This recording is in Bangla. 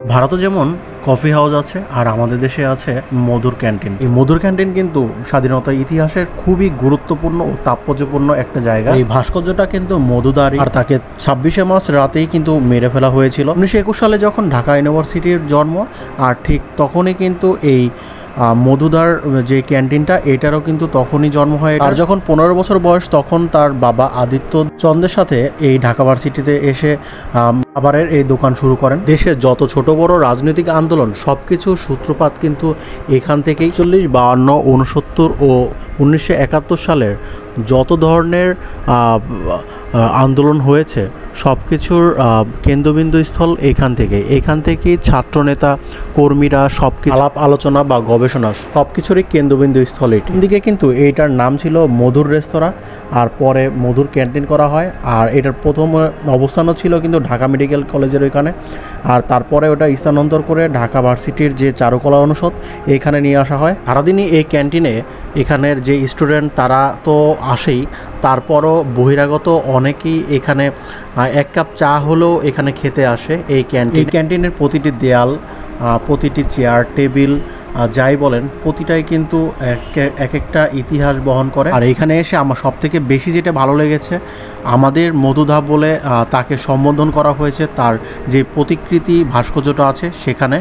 ভারতে যেমন কফি হাউস আছে আর আমাদের দেশে আছে মধুর ক্যান্টিন। এই মধুর ক্যান্টিন কিন্তু স্বাধীনতা ইতিহাসের খুবই গুরুত্বপূর্ণ ও তাৎপর্যপূর্ণ একটা জায়গা। এই ভাস্কর্যটা কিন্তু মধুদারি, আর তাকে 26শে মার্চ রাতেই কিন্তু মেরে ফেলা হয়েছিল 1921 সালে যখন ঢাকা ইউনিভার্সিটির জন্ম। আর ঠিক তখনই কিন্তু এই মধুদার যে ক্যান্টিনটা এটারও কিন্তু তখনই জন্ম হয়। আর যখন 15 বছর বয়স তখন তার বাবা আদিত্য চন্দ্রের সাথে এই ঢাকা ভার্সিটিতে এসে খাবারের এই দোকান শুরু করেন। দেশের যত ছোট বড় রাজনৈতিক আন্দোলন সবকিছুর সূত্রপাত কিন্তু এখান থেকেই। 40, 52, 69 ও 1971 সালের যত ধরনের আন্দোলন হয়েছে সব কিছুর কেন্দ্রবিন্দু স্থল এখান থেকেই ছাত্রনেতা কর্মীরা সব আলাপ আলোচনা বা গবেষণা সব কিছুরই কেন্দ্রবিন্দু স্থল এটি। দিকে কিন্তু এইটার নাম ছিল মধুর রেস্তোরাঁ, আর পরে মধুর ক্যান্টিন করা হয়। আর এটার প্রথম অবস্থানও ছিল কিন্তু ঢাকা মেডিকেল কলেজের ওইখানে, আর তারপরে ওটা স্থানান্তর করে ঢাকা ভার্সিটির যে চারুকলা অনুষদ এইখানে নিয়ে আসা হয়। সারাদিনই এই ক্যান্টিনে এখানের যে স্টুডেন্ট তারা তো আসেই, তারপরও বহিরাগত অনেকেই এখানে এক কাপ চা হলেও এখানে খেতে আসে। এই ক্যান্টিনের প্রতিটি দেয়াল, প্রতিটি চেয়ার টেবিল যাই বলেন প্রতিটাই কিন্তু এক একটা ইতিহাস বহন করে। আর এখানে এসে আমার সবথেকে বেশি যেটা ভালো লেগেছে, আমাদের মধুধা বলে তাকে সম্বোধন করা হয়েছে, তার যে প্রতিকৃতি ভাস্কর্যটা আছে সেখানে।